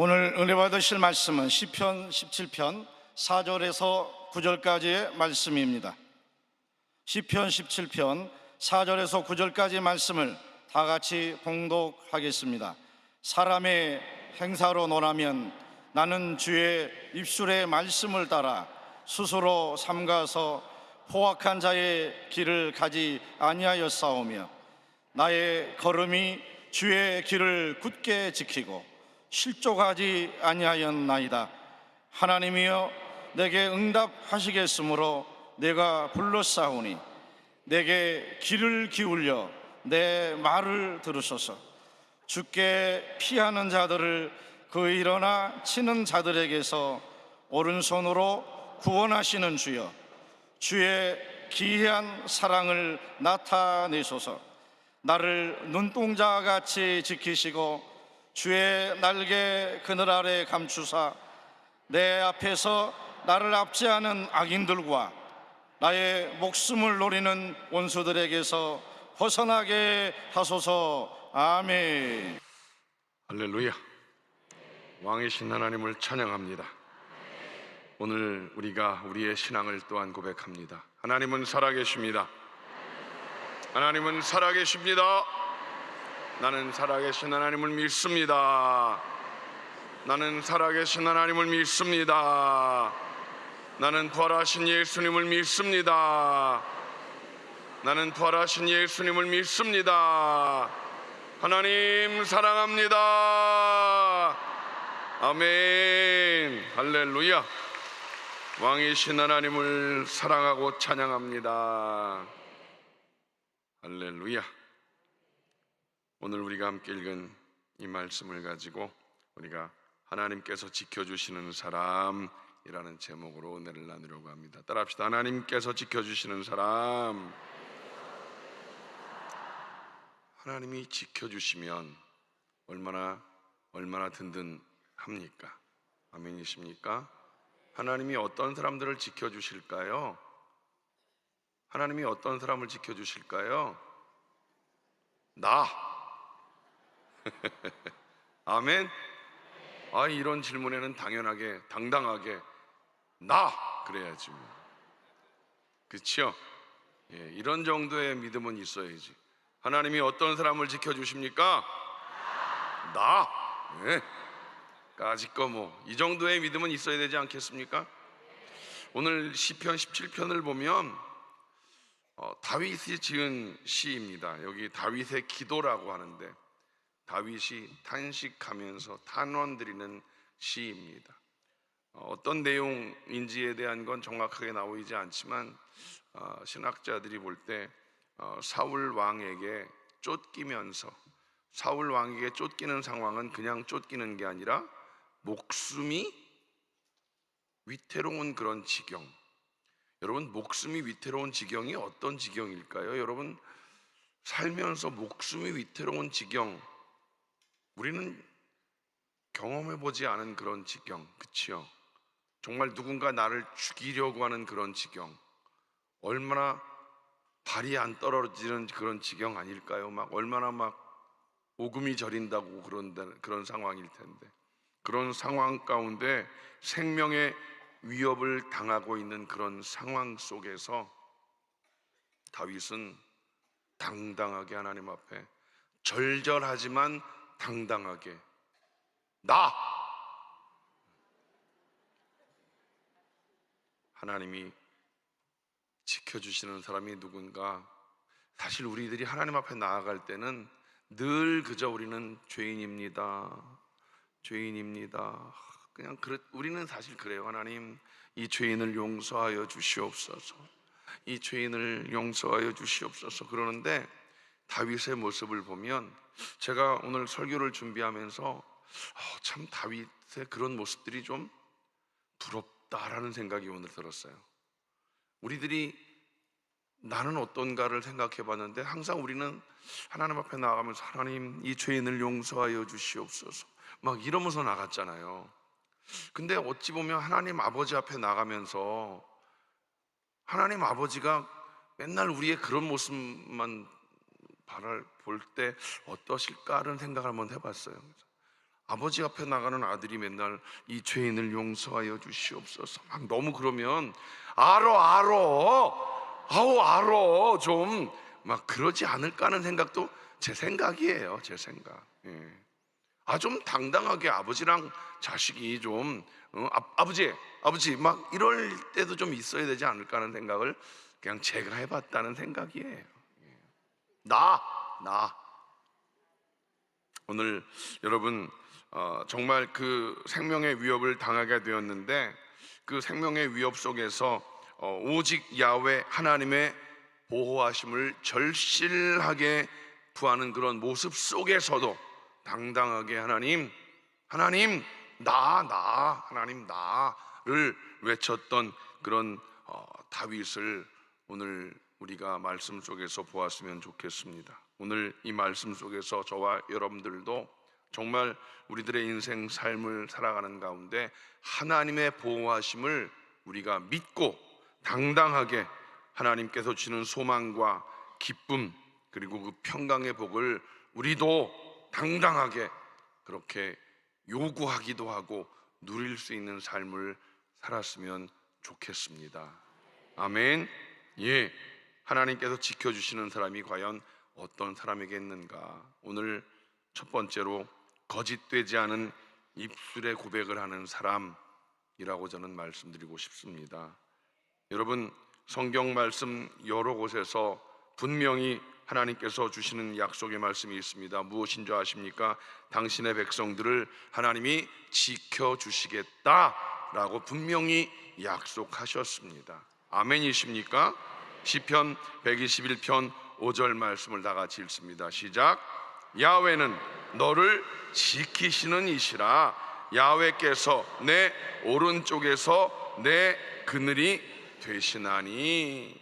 오늘 은혜 받으실 말씀은 시편 17편 4절에서 9절까지의 말씀입니다. 시편 17편 4절에서 9절까지 말씀을 다 같이 봉독하겠습니다. 사람의 행사로 논하면 나는 주의 입술의 말씀을 따라 스스로 삼가서 포악한 자의 길을 가지 아니하였사오며 나의 걸음이 주의 길을 굳게 지키고 실족하지 아니하였나이다. 하나님이여 내게 응답하시겠으므로 내가 불렀사오니 내게 귀를 기울여 내 말을 들으소서. 주께 피하는 자들을 그 일어나 치는 자들에게서 오른손으로 구원하시는 주여, 주의 기이한 사랑을 나타내소서. 나를 눈동자같이 지키시고 주의 날개 그늘 아래 감추사 내 앞에서 나를 압제하는 악인들과 나의 목숨을 노리는 원수들에게서 벗어나게 하소서. 아멘. 할렐루야. 왕이신 하나님을 찬양합니다. 오늘 우리가 우리의 신앙을 또한 고백합니다. 하나님은 살아계십니다. 하나님은 살아계십니다. 나는 살아계신 하나님을 믿습니다. 나는 살아계신 하나님을 믿습니다. 나는 부활하신 예수님을 믿습니다. 나는 부활하신 예수님을 믿습니다. 하나님 사랑합니다. 아멘. 할렐루야. 왕이신 하나님을 사랑하고 찬양합니다. 할렐루야. 오늘 우리가 함께 읽은 이 말씀을 가지고 우리가 하나님께서 지켜주시는 사람이라는 제목으로 은혜를 나누려고 합니다. 따라합시다. 하나님께서 지켜주시는 사람. 하나님이 지켜주시면 얼마나 든든합니까? 아멘이십니까? 하나님이 어떤 사람들을 지켜주실까요? 하나님이 어떤 사람을 지켜주실까요? 나. 아멘. 이런 질문에는 당연하게 당당하게 나 그래야지 뭐. 그렇죠? 이런 정도의 믿음은 있어야지. 하나님이 어떤 사람을 지켜주십니까? 나. 아직껏 이 정도의 믿음은 있어야 되지 않겠습니까? 오늘 시편 17편을 보면 다윗이 지은 시입니다. 여기 다윗의 기도라고 하는데 다윗이 탄식하면서 탄원드리는 시입니다. 어떤 내용인지에 대한 건 정확하게 나오지 않지만 신학자들이 볼 때 사울 왕에게 쫓기면서, 사울 왕에게 쫓기는 상황은 그냥 쫓기는 게 아니라 목숨이 위태로운 그런 지경. 여러분, 목숨이 위태로운 지경이 어떤 지경일까요? 여러분, 살면서 목숨이 위태로운 지경, 우리는 경험해보지 않은 그런 지경, 그치요? 정말 누군가 나를 죽이려고 하는 그런 지경, 얼마나 발이 안 떨어지는 그런 지경 아닐까요? 얼마나 오금이 저린다고 그런 상황일 텐데, 그런 상황 가운데 생명의 위협을 당하고 있는 그런 상황 속에서 다윗은 당당하게 하나님 앞에 절절하지만 당당하게 나! 하나님이 지켜주시는 사람이 누군가? 사실 우리들이 하나님 앞에 나아갈 때는 늘 그저 우리는 죄인입니다. 우리는 사실 그래요. 하나님, 이 죄인을 용서하여 주시옵소서. 이 죄인을 용서하여 주시옵소서. 그러는데 다윗의 모습을 보면, 제가 오늘 설교를 준비하면서 참 다윗의 그런 모습들이 좀 부럽다라는 생각이 오늘 들었어요. 우리들이 나는 어떤가를 생각해 봤는데 항상 우리는 하나님 앞에 나아가면서 하나님, 이 죄인을 용서하여 주시옵소서 이러면서 나갔잖아요. 근데 어찌 보면 하나님 아버지 앞에 나가면서 하나님 아버지가 맨날 우리의 그런 모습만 볼 때 어떠실까라는 생각을 한번 해봤어요. 아버지 앞에 나가는 아들이 맨날 이 죄인을 용서하여 주시옵소서 막 너무 그러면 알어 좀 막 그러지 않을까 하는 생각도 제 생각이에요. 제 생각. 예. 좀 당당하게 아버지랑 자식이 좀 아버지 막 이럴 때도 좀 있어야 되지 않을까 하는 생각을 그냥 제가 해봤다는 생각이에요. 나 오늘 여러분 정말 그 생명의 위협을 당하게 되었는데 그 생명의 위협 속에서 오직 야훼 하나님의 보호하심을 절실하게 구하는 그런 모습 속에서도 당당하게 하나님 하나님 나를 외쳤던 그런 다윗을 오늘 우리가 말씀 속에서 보았으면 좋겠습니다. 오늘 이 말씀 속에서 저와 여러분들도 정말 우리들의 인생 삶을 살아가는 가운데 하나님의 보호하심을 우리가 믿고 당당하게 하나님께서 주시는 소망과 기쁨 그리고 그 평강의 복을 우리도 당당하게 그렇게 요구하기도 하고 누릴 수 있는 삶을 살았으면 좋겠습니다. 아멘. 예, 하나님께서 지켜주시는 사람이 과연 어떤 사람이겠는가. 오늘 첫 번째로 거짓되지 않은 입술의 고백을 하는 사람이라고 저는 말씀드리고 싶습니다. 여러분, 성경 말씀 여러 곳에서 분명히 하나님께서 주시는 약속의 말씀이 있습니다. 무엇인 줄 아십니까? 당신의 백성들을 하나님이 지켜주시겠다라고 분명히 약속하셨습니다. 아멘이십니까? 시편 121편 5절 말씀을 다 같이 읽습니다. 시작. 야훼는 너를 지키시는 이시라. 야훼께서 내 오른쪽에서 내 그늘이 되시나니.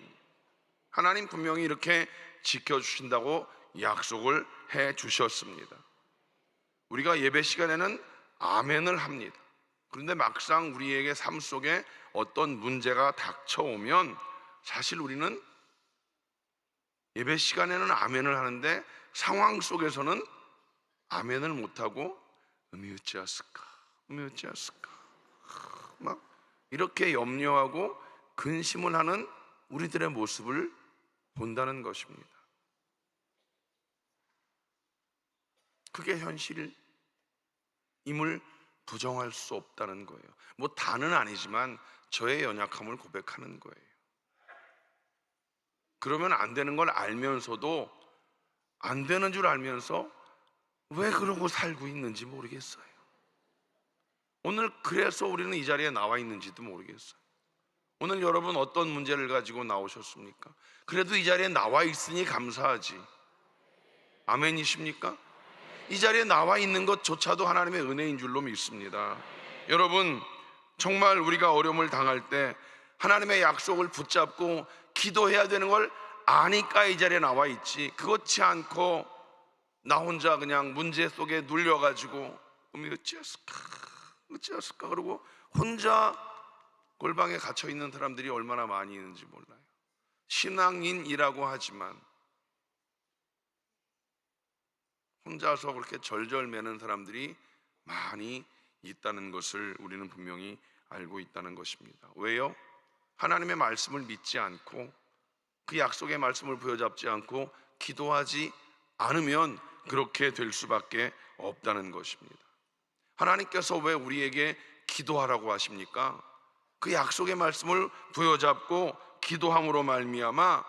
하나님 분명히 이렇게 지켜주신다고 약속을 해 주셨습니다. 우리가 예배 시간에는 아멘을 합니다. 그런데 막상 우리에게 삶 속에 어떤 문제가 닥쳐오면 사실 우리는 예배 시간에는 아멘을 하는데 상황 속에서는 아멘을 못하고 음이 어찌하였을까 막 이렇게 염려하고 근심을 하는 우리들의 모습을 본다는 것입니다. 그게 현실임을 부정할 수 없다는 거예요. 뭐 다는 아니지만 저의 연약함을 고백하는 거예요. 그러면 안 되는 걸 알면서도 안 되는 줄 알면서 왜 그러고 살고 있는지 모르겠어요. 오늘 그래서 우리는 이 자리에 나와 있는지도 모르겠어요. 오늘 여러분 어떤 문제를 가지고 나오셨습니까? 그래도 이 자리에 나와 있으니 감사하지. 아멘이십니까? 이 자리에 나와 있는 것조차도 하나님의 은혜인 줄로 믿습니다. 여러분, 정말 우리가 어려움을 당할 때 하나님의 약속을 붙잡고 기도해야 되는 걸 아니까 이 자리에 나와 있지, 그렇지 않고 나 혼자 그냥 문제 속에 눌려가지고 어찌했을까 그러고 혼자 골방에 갇혀 있는 사람들이 얼마나 많이 있는지 몰라요. 신앙인이라고 하지만 혼자서 그렇게 절절 매는 사람들이 많이 있다는 것을 우리는 분명히 알고 있다는 것입니다. 왜요? 하나님의 말씀을 믿지 않고 그 약속의 말씀을 부여잡지 않고 기도하지 않으면 그렇게 될 수밖에 없다는 것입니다. 하나님께서 왜 우리에게 기도하라고 하십니까? 그 약속의 말씀을 부여잡고 기도함으로 말미암아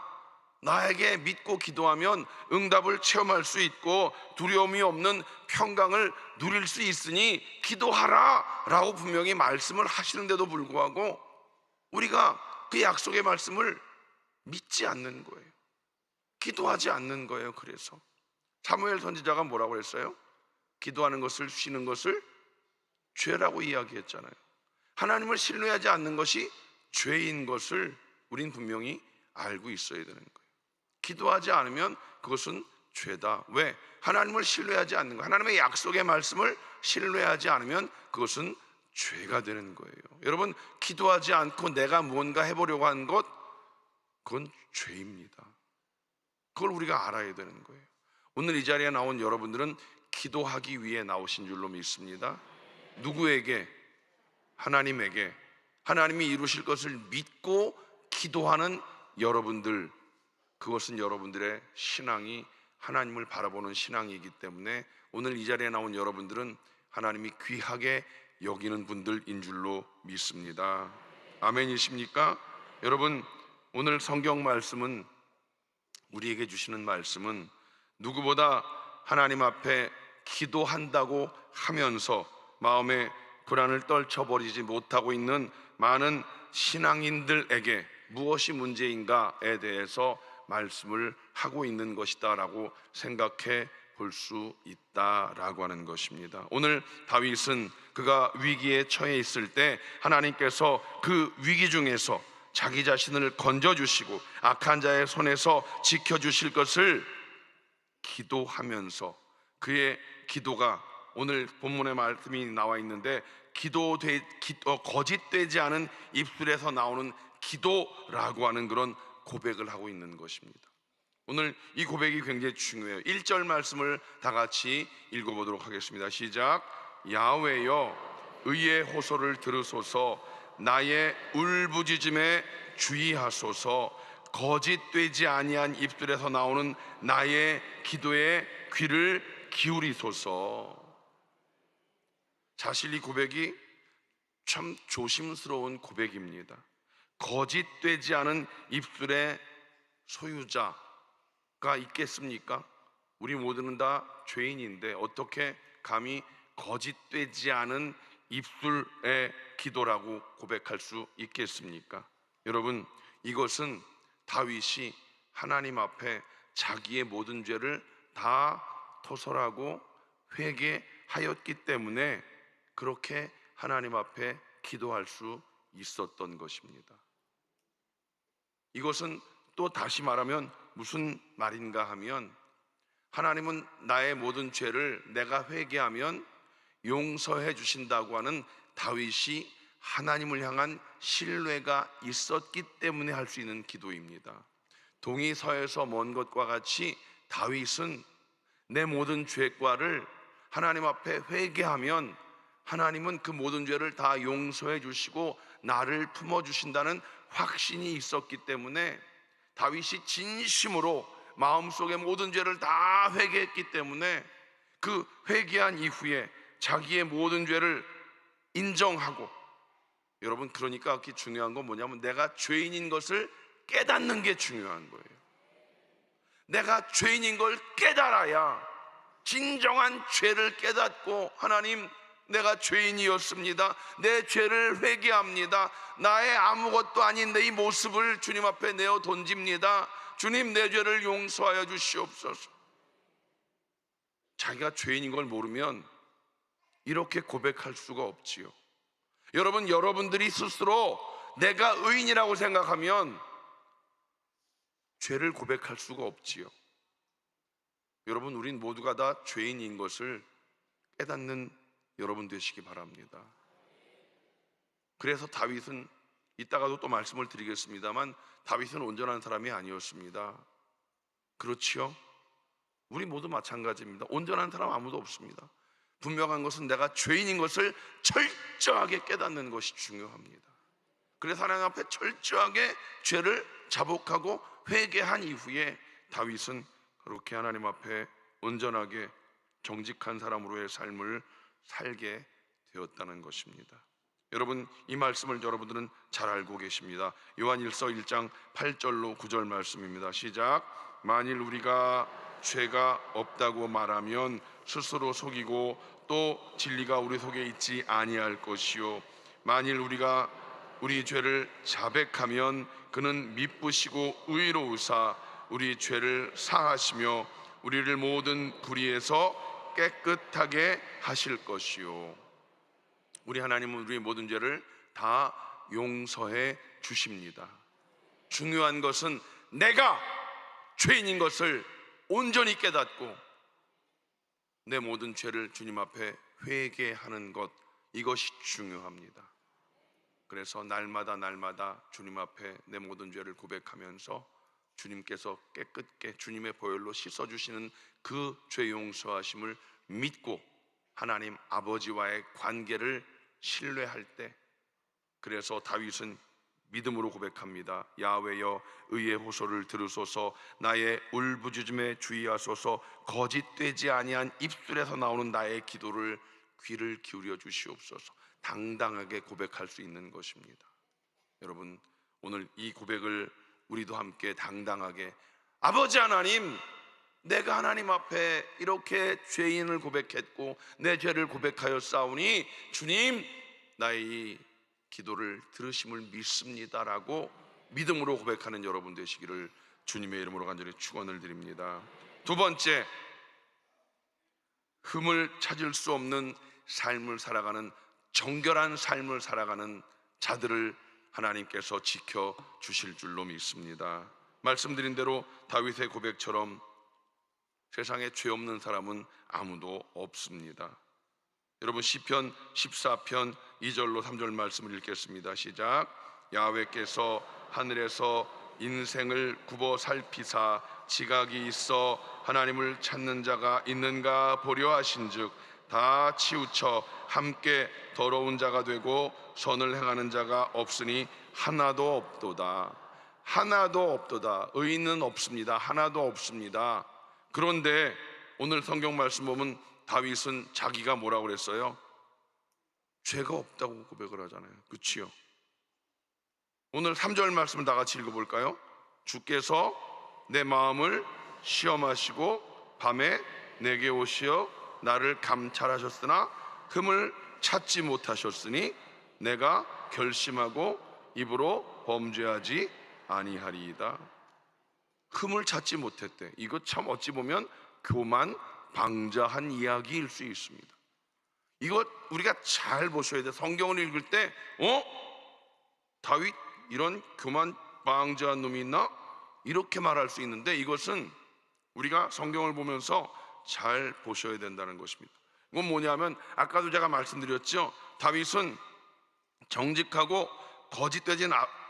나에게 믿고 기도하면 응답을 체험할 수 있고 두려움이 없는 평강을 누릴 수 있으니 기도하라 라고 분명히 말씀을 하시는데도 불구하고 우리가 그 약속의 말씀을 믿지 않는 거예요. 기도하지 않는 거예요. 그래서 사무엘 선지자가 뭐라고 했어요? 기도하는 것을, 쉬는 것을 죄라고 이야기했잖아요. 하나님을 신뢰하지 않는 것이 죄인 것을 우린 분명히 알고 있어야 되는 거예요. 기도하지 않으면 그것은 죄다. 왜? 하나님을 신뢰하지 않는 거, 하나님의 약속의 말씀을 신뢰하지 않으면 그것은 죄가 되는 거예요. 여러분, 기도하지 않고 내가 무언가 해보려고 하는 것, 그건 죄입니다. 그걸 우리가 알아야 되는 거예요. 오늘 이 자리에 나온 여러분들은 기도하기 위해 나오신 줄로 믿습니다. 누구에게? 하나님에게. 하나님이 이루실 것을 믿고 기도하는 여러분들, 그것은 여러분들의 신앙이 하나님을 바라보는 신앙이기 때문에 오늘 이 자리에 나온 여러분들은 하나님이 귀하게 여기는 분들인 줄로 믿습니다. 아멘이십니까? 여러분, 오늘 성경 말씀은, 우리에게 주시는 말씀은 누구보다 하나님 앞에 기도한다고 하면서 마음에 불안을 떨쳐버리지 못하고 있는 많은 신앙인들에게 무엇이 문제인가에 대해서 말씀을 하고 있는 것이다 라고 생각해 볼 수 있다라고 하는 것입니다. 오늘 다윗은 그가 위기에 처해 있을 때 하나님께서 그 위기 중에서 자기 자신을 건져주시고 악한 자의 손에서 지켜주실 것을 기도하면서, 그의 기도가 오늘 본문의 말씀이 나와 있는데 거짓되지 않은 입술에서 나오는 기도라고 하는 그런 고백을 하고 있는 것입니다. 오늘 이 고백이 굉장히 중요해요. 1절 말씀을 다 같이 읽어보도록 하겠습니다. 시작. 야훼여 의의 호소를 들으소서, 나의 울부짖음에 주의하소서, 거짓되지 아니한 입술에서 나오는 나의 기도에 귀를 기울이소서. 사실 이 고백이 참 조심스러운 고백입니다. 거짓되지 않은 입술의 소유자가 있겠습니까? 우리 모두는 다 죄인인데 어떻게 감히 거짓되지 않은 입술의 기도라고 고백할 수 있겠습니까? 여러분, 이것은 다윗이 하나님 앞에 자기의 모든 죄를 다 토설하고 회개하였기 때문에 그렇게 하나님 앞에 기도할 수 있었던 것입니다. 이것은 또 다시 말하면 무슨 말인가 하면, 하나님은 나의 모든 죄를 내가 회개하면 용서해 주신다고 하는 다윗이 하나님을 향한 신뢰가 있었기 때문에 할 수 있는 기도입니다. 동이 서에서 먼 것과 같이 다윗은 내 모든 죄과를 하나님 앞에 회개하면 하나님은 그 모든 죄를 다 용서해 주시고 나를 품어주신다는 확신이 있었기 때문에 다윗이 진심으로 마음속의 모든 죄를 다 회개했기 때문에 그 회개한 이후에 자기의 모든 죄를 인정하고, 여러분, 그러니까 그렇게 중요한 건 뭐냐면 내가 죄인인 것을 깨닫는 게 중요한 거예요. 내가 죄인인 걸 깨달아야, 진정한 죄를 깨닫고 하나님, 내가 죄인이었습니다. 내 죄를 회개합니다. 나의 아무것도 아닌 내 이 모습을 주님 앞에 내어 던집니다. 주님, 내 죄를 용서하여 주시옵소서. 자기가 죄인인 걸 모르면 이렇게 고백할 수가 없지요. 여러분, 여러분들이 스스로 내가 의인이라고 생각하면 죄를 고백할 수가 없지요. 여러분, 우린 모두가 다 죄인인 것을 깨닫는 여러분 되시기 바랍니다. 그래서 다윗은, 이따가도 또 말씀을 드리겠습니다만, 다윗은 온전한 사람이 아니었습니다. 그렇지요? 우리 모두 마찬가지입니다. 온전한 사람 아무도 없습니다. 분명한 것은 내가 죄인인 것을 철저하게 깨닫는 것이 중요합니다. 그래서 하나님 앞에 철저하게 죄를 자복하고 회개한 이후에 다윗은 그렇게 하나님 앞에 온전하게 정직한 사람으로의 삶을 살게 되었다는 것입니다. 여러분, 이 말씀을 여러분들은 잘 알고 계십니다. 요한일서 1장 8절로 9절 말씀입니다. 시작. 만일 우리가 죄가 없다고 말하면 스스로 속이고 또 진리가 우리 속에 있지 아니할 것이요, 만일 우리가 우리 죄를 자백하면 그는 미쁘시고 의로우사 우리 죄를 사하시며 우리를 모든 불의에서 깨끗하게 하실 것이요. 우리 하나님은 우리의 모든 죄를 다 용서해 주십니다. 중요한 것은 내가 죄인인 것을 온전히 깨닫고 내 모든 죄를 주님 앞에 회개하는 것, 이것이 중요합니다. 그래서 날마다 주님 앞에 내 모든 죄를 고백하면서 주님께서 깨끗게 주님의 보혈로 씻어주시는 그 죄 용서하심을 믿고 하나님 아버지와의 관계를 신뢰할 때, 그래서 다윗은 믿음으로 고백합니다. 야훼여 의의 호소를 들으소서, 나의 울부짖음에 주의하소서, 거짓되지 아니한 입술에서 나오는 나의 기도를 귀를 기울여 주시옵소서. 당당하게 고백할 수 있는 것입니다. 여러분, 오늘 이 고백을 우리도 함께 당당하게, 아버지 하나님, 내가 하나님 앞에 이렇게 죄인을 고백했고 내 죄를 고백하여 싸우니 주님, 나의 이 기도를 들으심을 믿습니다라고 믿음으로 고백하는 여러분 되시기를 주님의 이름으로 간절히 축원을 드립니다. 두 번째, 흠을 찾을 수 없는 삶을 살아가는, 정결한 삶을 살아가는 자들을 하나님께서 지켜주실 줄로 믿습니다. 말씀드린 대로 다윗의 고백처럼 세상에 죄 없는 사람은 아무도 없습니다. 여러분, 시편 14편 2절로 3절 말씀을 읽겠습니다. 시작. 야훼께서 하늘에서 인생을 굽어 살피사 지각이 있어 하나님을 찾는 자가 있는가 보려 하신즉 다 치우쳐 함께 더러운 자가 되고 선을 행하는 자가 없으니 하나도 없도다. 하나도 없도다. 의인은 없습니다. 하나도 없습니다. 그런데 오늘 성경 말씀 보면 다윗은 자기가 뭐라고 그랬어요? 죄가 없다고 고백을 하잖아요. 그치요? 오늘 3절 말씀을 다 같이 읽어볼까요? 주께서 내 마음을 시험하시고 밤에 내게 오시어 나를 감찰하셨으나 흠을 찾지 못하셨으니 내가 결심하고 입으로 범죄하지 아니하리이다. 흠을 찾지 못했대. 이거 참 어찌 보면 교만 방자한 이야기일 수 있습니다. 이거 우리가 잘 보셔야 돼. 성경을 읽을 때 다윗 이런 교만 방자한 놈이 있나? 이렇게 말할 수 있는데, 이것은 우리가 성경을 보면서 잘 보셔야 된다는 것입니다. 이건 뭐냐면, 아까도 제가 말씀드렸죠. 다윗은 정직하고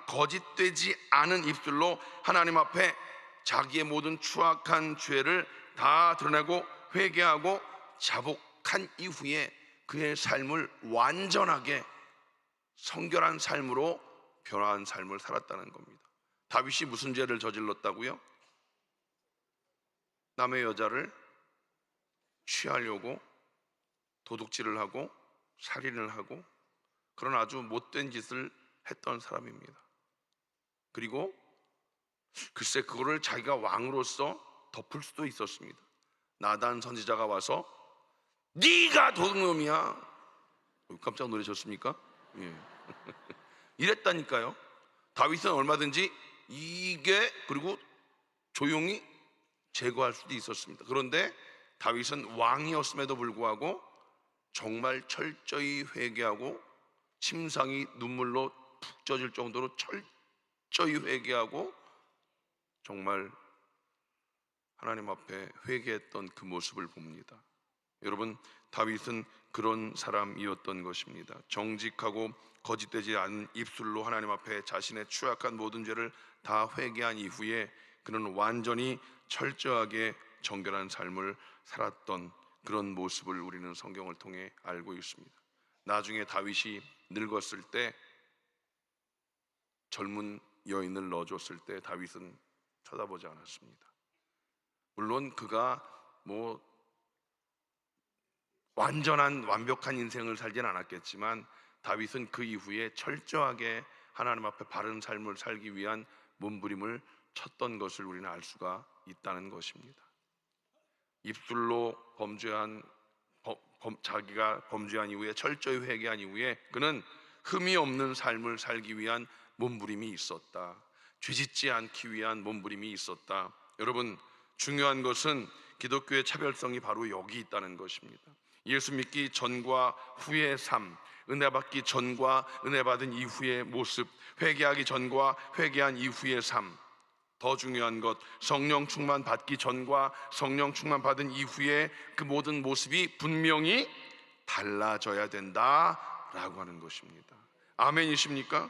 거짓되지 않은 입술로 하나님 앞에 자기의 모든 추악한 죄를 다 드러내고 회개하고 자복한 이후에 그의 삶을 완전하게 성결한 삶으로 변화한 삶을 살았다는 겁니다. 다윗이 무슨 죄를 저질렀다고요? 남의 여자를 취하려고 도둑질을 하고 살인을 하고 그런 아주 못된 짓을 했던 사람입니다. 그리고 글쎄 그거를 자기가 왕으로서 덮을 수도 있었습니다. 나단 선지자가 와서 네가 도둑놈이야. 깜짝 놀라셨습니까? 예. 이랬다니까요. 다윗은 얼마든지 그리고 조용히 제거할 수도 있었습니다. 그런데 다윗은 왕이었음에도 불구하고 정말 철저히 회개하고 침상이 눈물로 푹 젖을 정도로 철저히 회개하고 정말 하나님 앞에 회개했던 그 모습을 봅니다. 여러분, 다윗은 그런 사람이었던 것입니다. 정직하고 거짓되지 않은 입술로 하나님 앞에 자신의 추악한 모든 죄를 다 회개한 이후에 그는 완전히 철저하게 정결한 삶을 살았던 그런 모습을 우리는 성경을 통해 알고 있습니다. 나중에 다윗이 늙었을 때 젊은 여인을 넣어줬을 때 다윗은 쳐다보지 않았습니다. 물론 그가 완벽한 인생을 살진 않았겠지만 다윗은 그 이후에 철저하게 하나님 앞에 바른 삶을 살기 위한 몸부림을 쳤던 것을 우리는 알 수가 있다는 것입니다. 입술로 자기가 범죄한 이후에 철저히 회개한 이후에 그는 흠이 없는 삶을 살기 위한 몸부림이 있었다. 죄짓지 않기 위한 몸부림이 있었다. 여러분, 중요한 것은 기독교의 차별성이 바로 여기 있다는 것입니다. 예수 믿기 전과 후의 삶, 은혜 받기 전과 은혜 받은 이후의 모습, 회개하기 전과 회개한 이후의 삶, 더 중요한 것, 성령 충만 받기 전과 성령 충만 받은 이후의 그 모든 모습이 분명히 달라져야 된다라고 하는 것입니다. 아멘이십니까?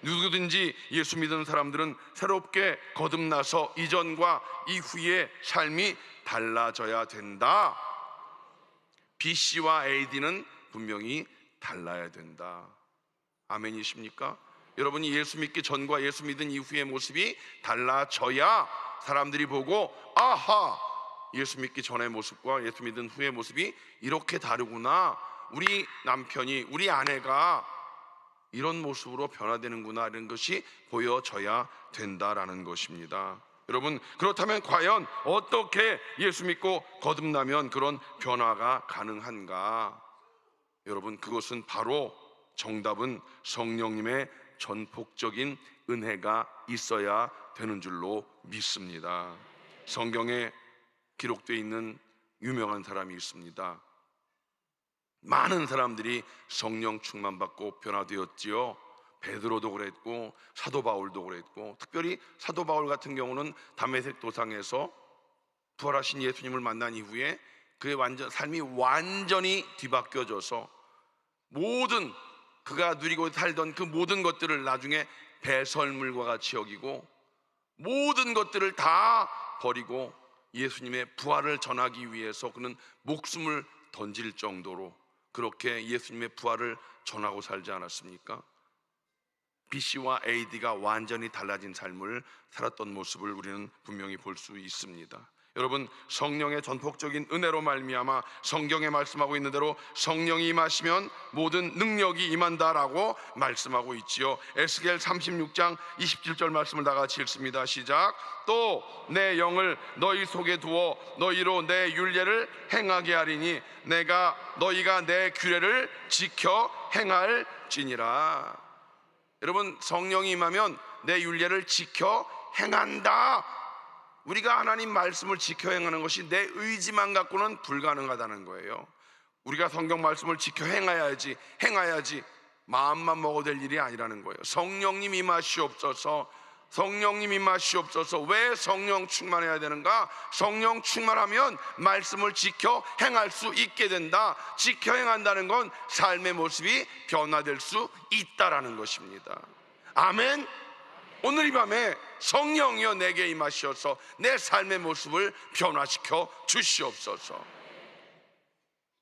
누구든지 예수 믿는 사람들은 새롭게 거듭나서 이전과 이후의 삶이 달라져야 된다. BC와 AD는 분명히 달라야 된다. 아멘이십니까? 여러분이 예수 믿기 전과 예수 믿은 이후의 모습이 달라져야 사람들이 보고 아하, 예수 믿기 전의 모습과 예수 믿은 후의 모습이 이렇게 다르구나, 우리 남편이, 우리 아내가 이런 모습으로 변화되는구나, 이런 것이 보여져야 된다라는 것입니다. 여러분, 그렇다면 과연 어떻게 예수 믿고 거듭나면 그런 변화가 가능한가? 여러분, 그것은 바로 정답은 성령님의 전폭적인 은혜가 있어야 되는 줄로 믿습니다. 성경에 기록되어 있는 유명한 사람이 있습니다. 많은 사람들이 성령 충만받고 변화되었지요. 베드로도 그랬고 사도 바울도 그랬고, 특별히 사도 바울 같은 경우는 다메섹 도상에서 부활하신 예수님을 만난 이후에 그의 삶이 완전히 뒤바뀌어져서 모든 그가 누리고 살던 그 모든 것들을 나중에 배설물과 같이 여기고 모든 것들을 다 버리고 예수님의 부활을 전하기 위해서 그는 목숨을 던질 정도로 그렇게 예수님의 부활을 전하고 살지 않았습니까? BC와 AD가 완전히 달라진 삶을 살았던 모습을 우리는 분명히 볼 수 있습니다. 여러분, 성령의 전폭적인 은혜로 말미암아 성경에 말씀하고 있는 대로 성령이 임하시면 모든 능력이 임한다라고 말씀하고 있지요. 에스겔 36장 27절 말씀을 다 같이 읽습니다. 시작. 또 내 영을 너희 속에 두어 너희로 내 율례를 행하게 하리니 너희가 내 규례를 지켜 행할지니라. 여러분, 성령이 임하면 내 율례를 지켜 행한다. 우리가 하나님 말씀을 지켜 행하는 것이 내 의지만 갖고는 불가능하다는 거예요. 우리가 성경 말씀을 지켜 행해야지 마음만 먹어도 될 일이 아니라는 거예요. 성령님 임하시옵소서. 성령님 임하시옵소서. 왜 성령 충만해야 되는가? 성령 충만하면 말씀을 지켜 행할 수 있게 된다. 지켜 행한다는 건 삶의 모습이 변화될 수 있다라는 것입니다. 아멘. 오늘 이 밤에 성령이여 내게 임하시어서 내 삶의 모습을 변화시켜 주시옵소서.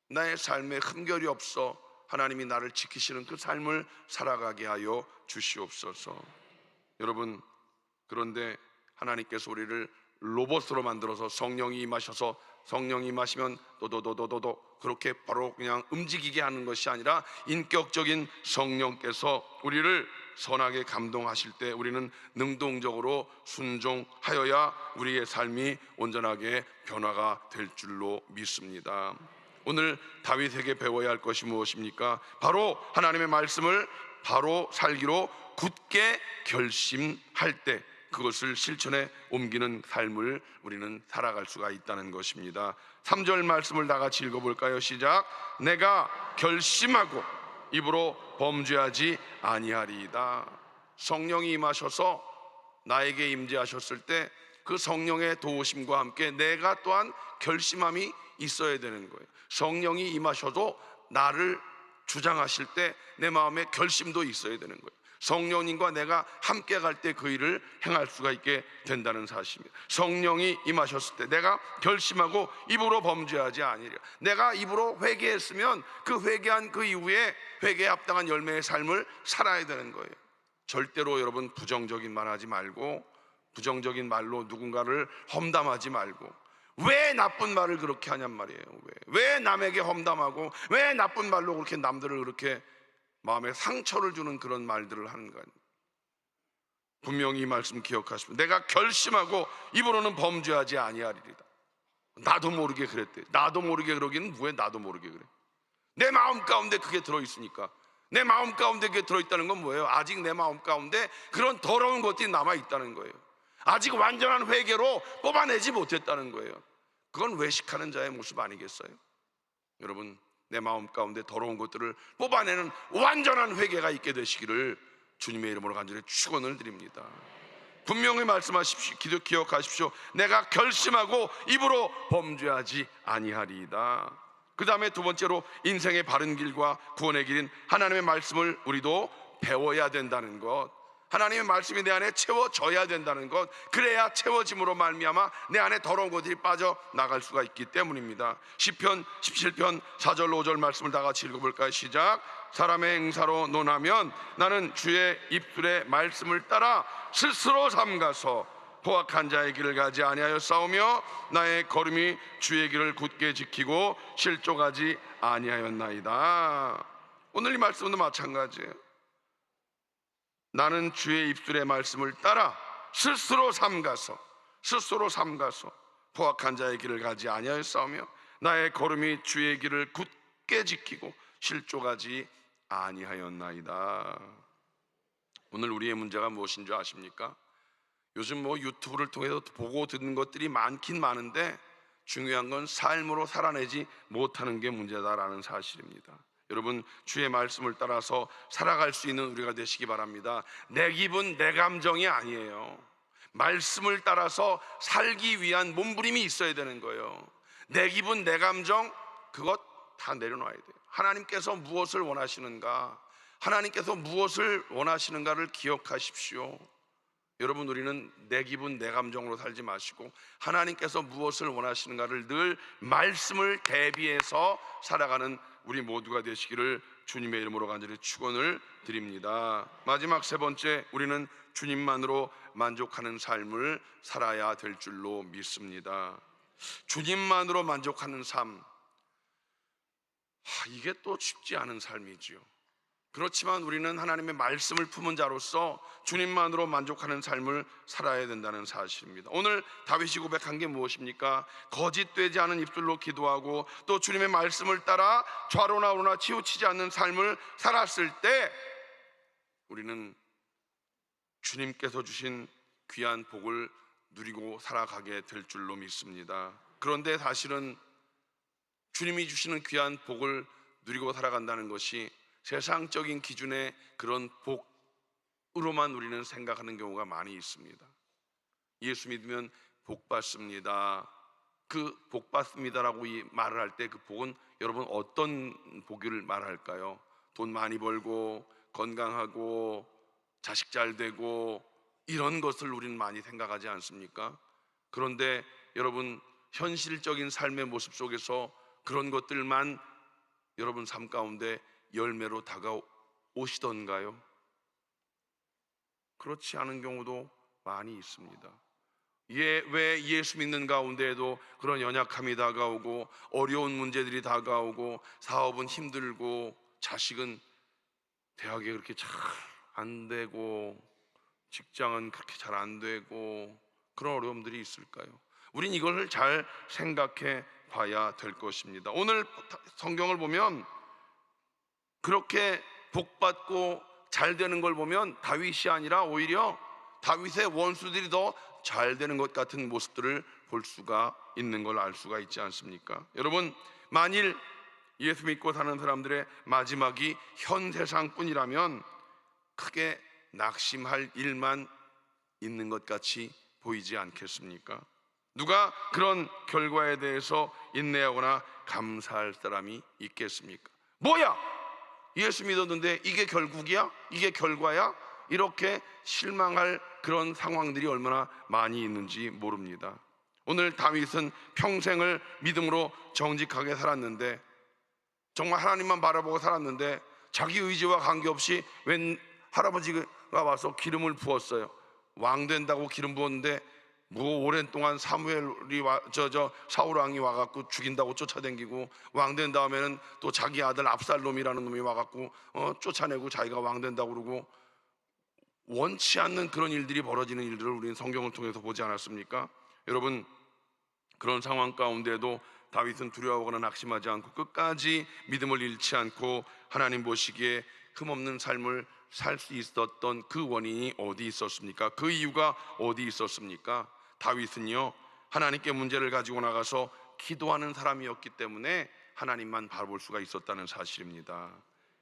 나의 삶에 흠결이 없어 하나님이 나를 지키시는 그 삶을 살아가게 하여 주시옵소서. 여러분, 그런데 하나님께서 우리를 로봇으로 만들어서 성령이 임하셔서 성령이 임하시면 도도도도도도 그렇게 바로 그냥 움직이게 하는 것이 아니라 인격적인 성령께서 우리를 선하게 감동하실 때 우리는 능동적으로 순종하여야 우리의 삶이 온전하게 변화가 될 줄로 믿습니다. 오늘 다윗에게 배워야 할 것이 무엇입니까? 바로 하나님의 말씀을 바로 살기로 굳게 결심할 때 그것을 실천에 옮기는 삶을 우리는 살아갈 수가 있다는 것입니다. 3절 말씀을 다 같이 읽어볼까요? 시작. 내가 결심하고 입으로 범죄하지 아니하리이다. 성령이 임하셔서 나에게 임재하셨을 때 그 성령의 도우심과 함께 내가 또한 결심함이 있어야 되는 거예요. 성령이 임하셔도 나를 주장하실 때 내 마음에 결심도 있어야 되는 거예요. 성령님과 내가 함께 갈 때 그 일을 행할 수가 있게 된다는 사실입니다. 성령이 임하셨을 때 내가 결심하고 입으로 범죄하지 아니리라. 내가 입으로 회개했으면 그 회개한 그 이후에 회개에 합당한 열매의 삶을 살아야 되는 거예요. 절대로 여러분 부정적인 말 하지 말고 부정적인 말로 누군가를 험담하지 말고 왜 나쁜 말을 그렇게 하냔 말이에요. 왜 남에게 험담하고 왜 나쁜 말로 그렇게 남들을 그렇게 마음에 상처를 주는 그런 말들을 하는가? 분명히 이 말씀 기억하시면 내가 결심하고 입으로는 범죄하지 아니하리이다. 나도 모르게 그랬대. 나도 모르게 그러기는 왜 나도 모르게 그래? 내 마음 가운데 그게 들어있으니까. 내 마음 가운데 그게 들어있다는 건 뭐예요? 아직 내 마음 가운데 그런 더러운 것들이 남아있다는 거예요. 아직 완전한 회개로 뽑아내지 못했다는 거예요. 그건 외식하는 자의 모습 아니겠어요? 여러분, 내 마음 가운데 더러운 것들을 뽑아내는 완전한 회개가 있게 되시기를 주님의 이름으로 간절히 축원을 드립니다. 분명히 말씀하십시오. 기억하십시오. 내가 결심하고 입으로 범죄하지 아니하리이다. 그 다음에 두 번째로 인생의 바른 길과 구원의 길인 하나님의 말씀을 우리도 배워야 된다는 것. 하나님의 말씀이 내 안에 채워져야 된다는 것, 그래야 채워짐으로 말미암아 내 안에 더러운 것들이 빠져나갈 수가 있기 때문입니다. 시편 17편 4절 5절 말씀을 다 같이 읽어볼까요? 시작. 사람의 행사로 논하면 나는 주의 입술의 말씀을 따라 스스로 삼가서 포악한 자의 길을 가지 아니하여 싸우며 나의 걸음이 주의 길을 굳게 지키고 실족하지 아니하였나이다. 오늘 이 말씀도 마찬가지예요. 나는 주의 입술의 말씀을 따라 스스로 삼가서 포악한 자의 길을 가지 아니하여 싸우며 나의 걸음이 주의 길을 굳게 지키고 실족하지 아니하였나이다. 오늘 우리의 문제가 무엇인 줄 아십니까? 요즘 유튜브를 통해서 보고 듣는 것들이 많긴 많은데 중요한 건 삶으로 살아내지 못하는 게 문제다라는 사실입니다. 여러분, 주의 말씀을 따라서 살아갈 수 있는 우리가 되시기 바랍니다. 내 기분, 내 감정이 아니에요. 말씀을 따라서 살기 위한 몸부림이 있어야 되는 거예요. 내 기분, 내 감정, 그것 다 내려놔야 돼요. 하나님께서 무엇을 원하시는가, 하나님께서 무엇을 원하시는가를 기억하십시오. 여러분, 우리는 내 기분, 내 감정으로 살지 마시고 하나님께서 무엇을 원하시는가를 늘 말씀을 대비해서 살아가는 우리 모두가 되시기를 주님의 이름으로 간절히 축원을 드립니다. 마지막 세 번째, 우리는 주님만으로 만족하는 삶을 살아야 될 줄로 믿습니다. 주님만으로 만족하는 삶, 이게 또 쉽지 않은 삶이지요. 그렇지만 우리는 하나님의 말씀을 품은 자로서 주님만으로 만족하는 삶을 살아야 된다는 사실입니다. 오늘 다윗이 고백한 게 무엇입니까? 거짓되지 않은 입술로 기도하고 또 주님의 말씀을 따라 좌로나 우로나 치우치지 않는 삶을 살았을 때 우리는 주님께서 주신 귀한 복을 누리고 살아가게 될 줄로 믿습니다. 그런데 사실은 주님이 주시는 귀한 복을 누리고 살아간다는 것이 세상적인 기준의 그런 복으로만 우리는 생각하는 경우가 많이 있습니다. 예수 믿으면 복 받습니다. 그 복 받습니다라고 말을 할 때 그 복은 여러분 어떤 복을 말할까요? 돈 많이 벌고 건강하고 자식 잘 되고 이런 것을 우리는 많이 생각하지 않습니까? 그런데 여러분, 현실적인 삶의 모습 속에서 그런 것들만 여러분 삶 가운데 열매로 다가오시던가요? 그렇지 않은 경우도 많이 있습니다. 왜 예수 믿는 가운데에도 그런 연약함이 다가오고 어려운 문제들이 다가오고 사업은 힘들고 자식은 대학에 그렇게 잘 안 되고 직장은 그렇게 잘 안 되고 그런 어려움들이 있을까요? 우린 이걸 잘 생각해 봐야 될 것입니다. 오늘 성경을 보면 그렇게 복받고 잘 되는 걸 보면 다윗이 아니라 오히려 다윗의 원수들이 더 잘 되는 것 같은 모습들을 볼 수가 있는 걸 알 수가 있지 않습니까? 여러분, 만일 예수 믿고 사는 사람들의 마지막이 현 세상뿐이라면 크게 낙심할 일만 있는 것 같이 보이지 않겠습니까? 누가 그런 결과에 대해서 인내하거나 감사할 사람이 있겠습니까? 뭐야? 예수 믿었는데 이게 결국이야? 이게 결과야? 이렇게 실망할 그런 상황들이 얼마나 많이 있는지 모릅니다. 오늘 다윗은 평생을 믿음으로 정직하게 살았는데, 정말 하나님만 바라보고 살았는데 자기 의지와 관계없이 웬 할아버지가 와서 기름을 부었어요. 왕 된다고 기름 부었는데 오랜 동안 사울 왕이 와갖고 죽인다고 쫓아다니고, 왕 된 다음에는 또 자기 아들 압살롬이라는 놈이 와갖고 쫓아내고 자기가 왕 된다고 그러고, 원치 않는 그런 일들이 벌어지는 일들을 우리는 성경을 통해서 보지 않았습니까? 여러분, 그런 상황 가운데도 다윗은 두려워하거나 낙심하지 않고 끝까지 믿음을 잃지 않고 하나님 보시기에 흠없는 삶을 살 수 있었던 그 원인이 어디 있었습니까? 그 이유가 어디 있었습니까? 다윗은요, 하나님께 문제를 가지고 나가서 기도하는 사람이었기 때문에 하나님만 바라볼 수가 있었다는 사실입니다.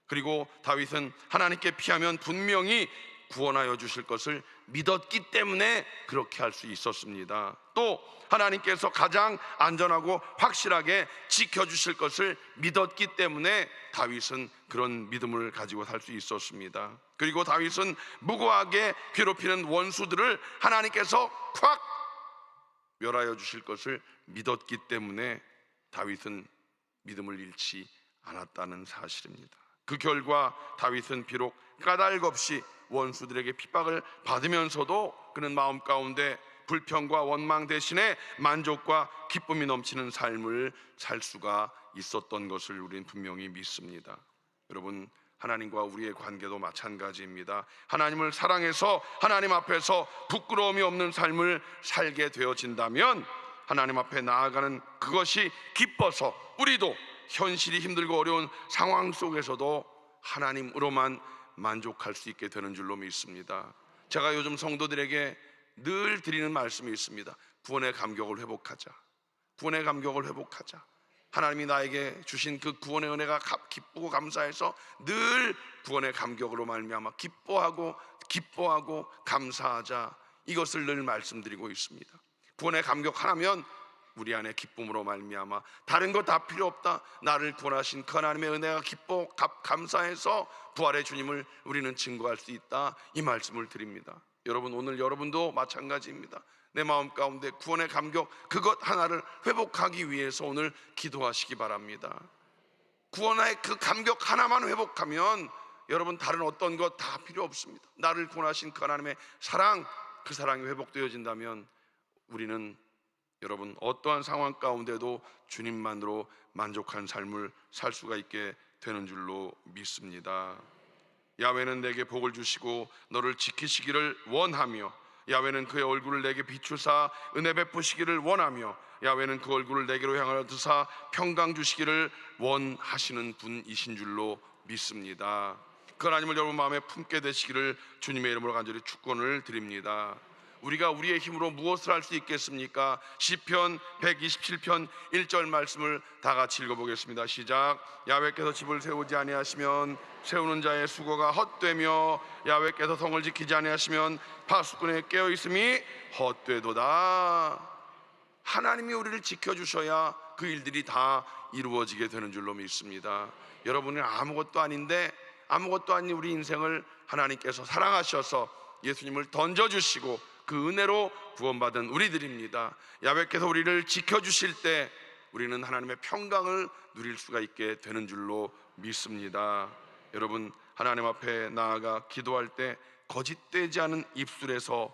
그리고 다윗은 하나님께 피하면 분명히 구원하여 주실 것을 믿었기 때문에 그렇게 할 수 있었습니다. 또 하나님께서 가장 안전하고 확실하게 지켜주실 것을 믿었기 때문에 다윗은 그런 믿음을 가지고 살 수 있었습니다. 그리고 다윗은 무고하게 괴롭히는 원수들을 하나님께서 콱 멸하여 주실 것을 믿었기 때문에 다윗은 믿음을 잃지 않았다는 사실입니다. 그 결과 다윗은 비록 까닭없이 원수들에게 핍박을 받으면서도 그는 마음 가운데 불평과 원망 대신에 만족과 기쁨이 넘치는 삶을 살 수가 있었던 것을 우리는 분명히 믿습니다. 여러분, 하나님과 우리의 관계도 마찬가지입니다. 하나님을 사랑해서 하나님 앞에서 부끄러움이 없는 삶을 살게 되어진다면 하나님 앞에 나아가는 그것이 기뻐서 우리도 현실이 힘들고 어려운 상황 속에서도 하나님으로만 만족할 수 있게 되는 줄로 믿습니다. 제가 요즘 성도들에게 늘 드리는 말씀이 있습니다. 구원의 감격을 회복하자. 구원의 감격을 회복하자. 하나님이 나에게 주신 그 구원의 은혜가 기쁘고 감사해서 늘 구원의 감격으로 말미암아 기뻐하고 감사하자. 이것을 늘 말씀드리고 있습니다. 구원의 감격 하나면 우리 안에 기쁨으로 말미암아 다른 것 다 필요 없다. 나를 구원하신 그 하나님의 은혜가 기뻐 감사해서 부활의 주님을 우리는 증거할 수 있다. 이 말씀을 드립니다. 여러분, 오늘 여러분도 마찬가지입니다. 내 마음 가운데 구원의 감격 그것 하나를 회복하기 위해서 오늘 기도하시기 바랍니다. 구원의 그 감격 하나만 회복하면 여러분 다른 어떤 것 다 필요 없습니다. 나를 구원하신 그 하나님의 사랑, 그 사랑이 회복되어진다면 우리는 여러분 어떠한 상황 가운데도 주님만으로 만족한 삶을 살 수가 있게 되는 줄로 믿습니다. 야훼는 내게 복을 주시고 너를 지키시기를 원하며 야훼는 그의 얼굴을 내게 비추사 은혜 베푸시기를 원하며 야훼는 그 얼굴을 내게로 향하여 드사 평강 주시기를 원하시는 분이신 줄로 믿습니다. 그 하나님을 여러분 마음에 품게 되시기를 주님의 이름으로 간절히 축원을 드립니다. 우리가 우리의 힘으로 무엇을 할 수 있겠습니까? 시편 127편 1절 말씀을 다 같이 읽어보겠습니다. 시작. 야훼께서 집을 세우지 아니하시면 세우는 자의 수고가 헛되며 야훼께서 성을 지키지 아니하시면 파수꾼의 깨어있음이 헛되도다. 하나님이 우리를 지켜주셔야 그 일들이 다 이루어지게 되는 줄로 믿습니다. 여러분은 아무것도 아닌데 아무것도 아닌 우리 인생을 하나님께서 사랑하셔서 예수님을 던져주시고 그 은혜로 구원받은 우리들입니다. 야훼께서 우리를 지켜주실 때 우리는 하나님의 평강을 누릴 수가 있게 되는 줄로 믿습니다. 여러분, 하나님 앞에 나아가 기도할 때 거짓되지 않은 입술에서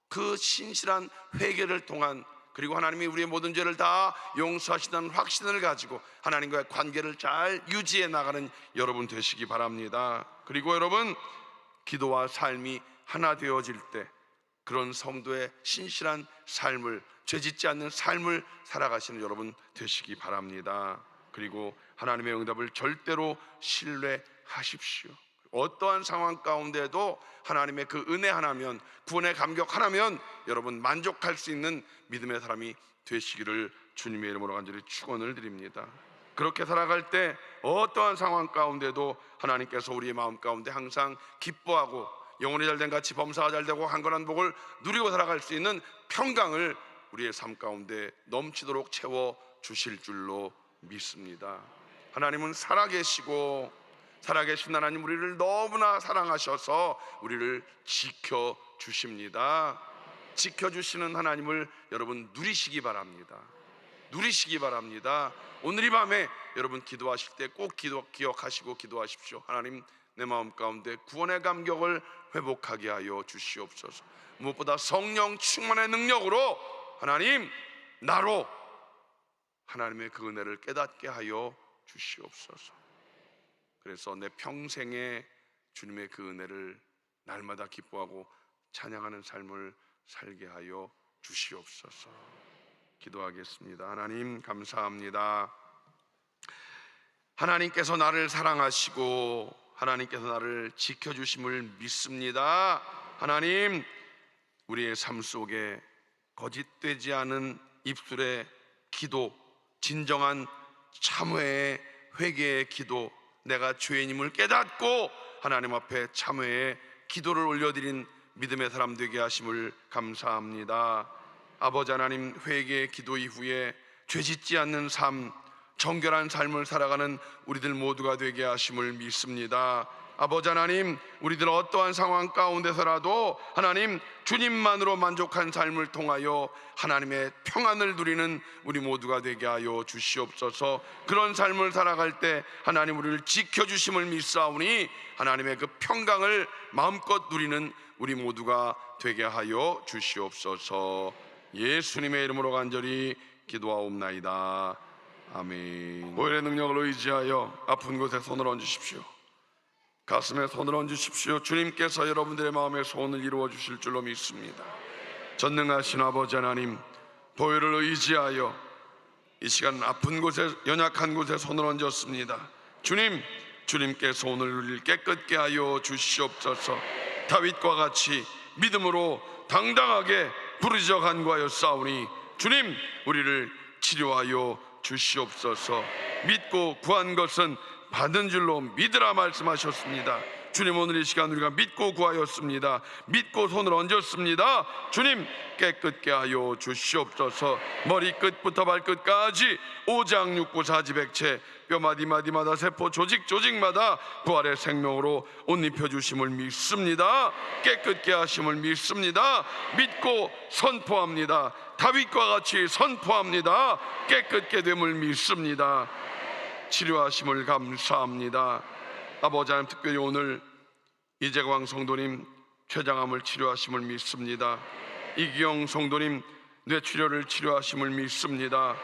그 신실한 회개를 통한 그리고 하나님이 우리의 모든 죄를 다 용서하신다는 확신을 가지고 하나님과의 관계를 잘 유지해 나가는 여러분 되시기 바랍니다. 그리고 여러분, 기도와 삶이 하나 되어질 때 그런 성도의 신실한 삶을, 죄짓지 않는 삶을 살아가시는 여러분 되시기 바랍니다. 그리고 하나님의 응답을 절대로 신뢰하십시오. 어떠한 상황 가운데도 하나님의 그 은혜 하나면, 구원의 감격 하나면 여러분 만족할 수 있는 믿음의 사람이 되시기를 주님의 이름으로 간절히 축원을 드립니다. 그렇게 살아갈 때 어떠한 상황 가운데도 하나님께서 우리의 마음 가운데 항상 기뻐하고 영혼이 잘된 같이 범사가 잘되고 한건한 복을 누리고 살아갈 수 있는 평강을 우리의 삶 가운데 넘치도록 채워 주실 줄로 믿습니다. 하나님은 살아계신 하나님, 우리를 너무나 사랑하셔서 우리를 지켜주십니다. 지켜주시는 하나님을 여러분 누리시기 바랍니다. 오늘 이 밤에 여러분 기도하실 때 꼭 기억하시고 기도하십시오. 하나님, 내 마음 가운데 구원의 감격을 회복하게 하여 주시옵소서. 무엇보다 성령 충만의 능력으로 하나님, 나로 하나님의 그 은혜를 깨닫게 하여 주시옵소서. 그래서 내 평생에 주님의 그 은혜를 날마다 기뻐하고 찬양하는 삶을 살게 하여 주시옵소서. 기도하겠습니다. 하나님, 감사합니다. 하나님께서 나를 사랑하시고 하나님께서 나를 지켜주심을 믿습니다. 하나님, 우리의 삶 속에 거짓되지 않은 입술의 기도, 진정한 참회의 회개의 기도, 내가 죄인임을 깨닫고 하나님 앞에 참회의 기도를 올려드린 믿음의 사람 되게 하심을 감사합니다. 아버지 하나님, 회개 기도 이후에 죄짓지 않는 삶, 정결한 삶을 살아가는 우리들 모두가 되게 하심을 믿습니다. 아버지 하나님, 우리들 어떠한 상황 가운데서라도 하나님 주님만으로 만족한 삶을 통하여 하나님의 평안을 누리는 우리 모두가 되게 하여 주시옵소서. 그런 삶을 살아갈 때 하나님 우리를 지켜주심을 믿사오니 하나님의 그 평강을 마음껏 누리는 우리 모두가 되게 하여 주시옵소서. 예수님의 이름으로 간절히 기도하옵나이다. 아멘. 보혈의 능력을 의지하여 아픈 곳에 손을 얹으십시오. 가슴에 손을 얹으십시오. 주님께서 여러분들의 마음의 소원을 이루어 주실 줄로 믿습니다. 전능하신 아버지 하나님, 보혈을 의지하여 이 시간 아픈 곳에, 연약한 곳에 손을 얹었습니다. 주님께서 오늘 우리를 깨끗게 하여 주시옵소서. 다윗과 같이 믿음으로 당당하게 부르짖어 간구하여 싸우니 주님, 우리를 치료하여 주시옵소서. 믿고 구한 것은 받은 줄로 믿으라 말씀하셨습니다. 주님, 오늘 이 시간 우리가 믿고 구하였습니다. 믿고 손을 얹었습니다. 주님, 깨끗게 하여 주시옵소서. 머리끝부터 발끝까지 오장육부사지백체 뼈마디마디마다 세포 조직마다 부활의 생명으로 옷 입혀주심을 믿습니다. 깨끗게 하심을 믿습니다. 믿고 선포합니다. 다윗과 같이 선포합니다. 깨끗게 됨을 믿습니다. 치료하심을 감사합니다. 아버지 하나님, 특별히 오늘 이재광 성도님 췌장암을 치료하심을 믿습니다. 이기영 성도님 뇌출혈을 치료하심을 믿습니다.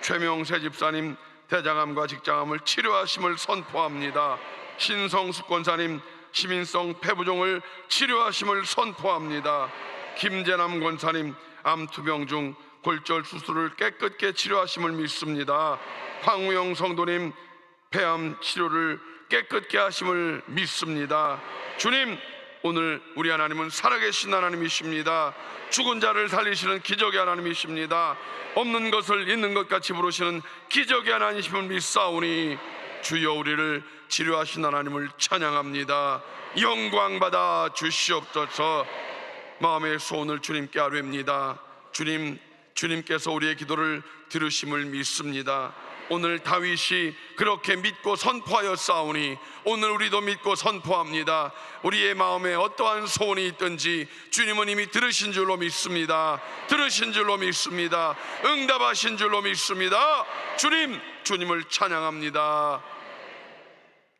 최명세 집사님 대장암과 직장암을 치료하심을 선포합니다. 신성숙 권사님 시민성 폐부종을 치료하심을 선포합니다. 김재남 권사님 암투병 중 골절 수술을 깨끗게 치료하심을 믿습니다. 황우영 성도님 폐암 치료를 깨끗게 하심을 믿습니다. 주님, 오늘 우리 하나님은 살아계신 하나님이십니다. 죽은 자를 살리시는 기적의 하나님이십니다. 없는 것을 있는 것 같이 부르시는 기적의 하나님이심을 믿사오니 주여, 우리를 치료하신 하나님을 찬양합니다. 영광 받아 주시옵소서. 마음의 소원을 주님께 아뢰옵니다. 주님께서 우리의 기도를 들으심을 믿습니다. 오늘 다윗이 그렇게 믿고 선포하여 싸우니 오늘 우리도 믿고 선포합니다. 우리의 마음에 어떠한 소원이 있든지 주님은 이미 들으신 줄로 믿습니다. 들으신 줄로 믿습니다. 응답하신 줄로 믿습니다. 주님을 찬양합니다.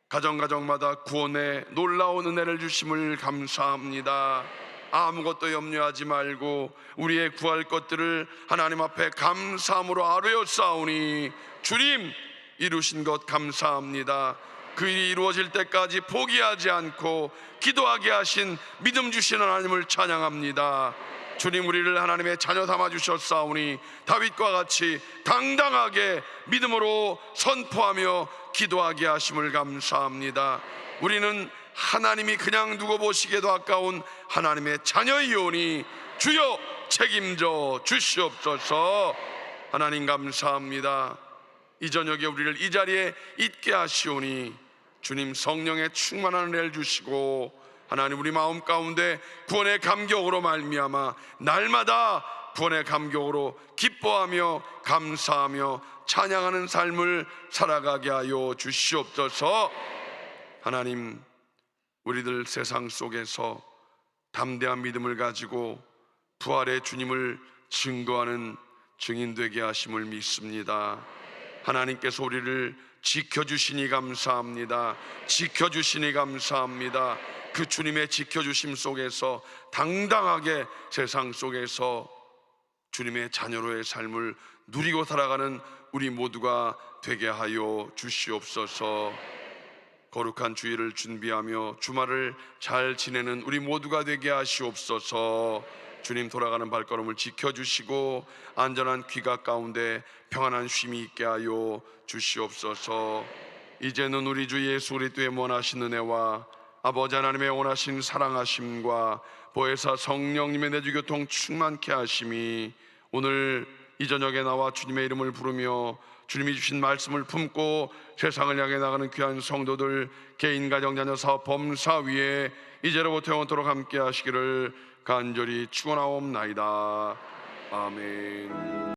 가정마다 구원의 놀라운 은혜를 주심을 감사합니다. 아무것도 염려하지 말고 우리의 구할 것들을 하나님 앞에 감사함으로 아뢰어 싸우니 주님, 이루신 것 감사합니다. 그 일이 이루어질 때까지 포기하지 않고 기도하게 하신 믿음 주시는 하나님을 찬양합니다. 주님, 우리를 하나님의 자녀 삼아 주셨사오니 다윗과 같이 당당하게 믿음으로 선포하며 기도하게 하심을 감사합니다. 우리는 하나님이 그냥 두고 보시기에도 아까운 하나님의 자녀이오니 주여 책임져 주시옵소서. 하나님 감사합니다. 이 저녁에 우리를 이 자리에 있게 하시오니 주님, 성령의 충만한 은혜를 주시고 하나님, 우리 마음 가운데 구원의 감격으로 말미암아 날마다 구원의 감격으로 기뻐하며 감사하며 찬양하는 삶을 살아가게 하여 주시옵소서. 하나님, 우리들 세상 속에서 담대한 믿음을 가지고 부활의 주님을 증거하는 증인 되게 하심을 믿습니다. 하나님께서 우리를 지켜주시니 감사합니다. 지켜주시니 감사합니다. 그 주님의 지켜주심 속에서 당당하게 세상 속에서 주님의 자녀로의 삶을 누리고 살아가는 우리 모두가 되게 하여 주시옵소서. 거룩한 주일을 준비하며 주말을 잘 지내는 우리 모두가 되게 하시옵소서. 주님, 돌아가는 발걸음을 지켜주시고 안전한 귀가 가운데 평안한 쉼이 있게 하여 주시옵소서. 이제는 우리 주 예수 그리스도의 원하신 은혜와 아버지 하나님의 원하신 사랑하심과 보혜사 성령님의 내주교통 충만케 하심이 오늘 이 저녁에 나와 주님의 이름을 부르며 주님이 주신 말씀을 품고 세상을 향해 나가는 귀한 성도들, 개인, 가정, 자녀, 사업, 범사 위에 이제로부터 영원토록 함께 하시기를 간절히 축원하옵나이다. 아멘.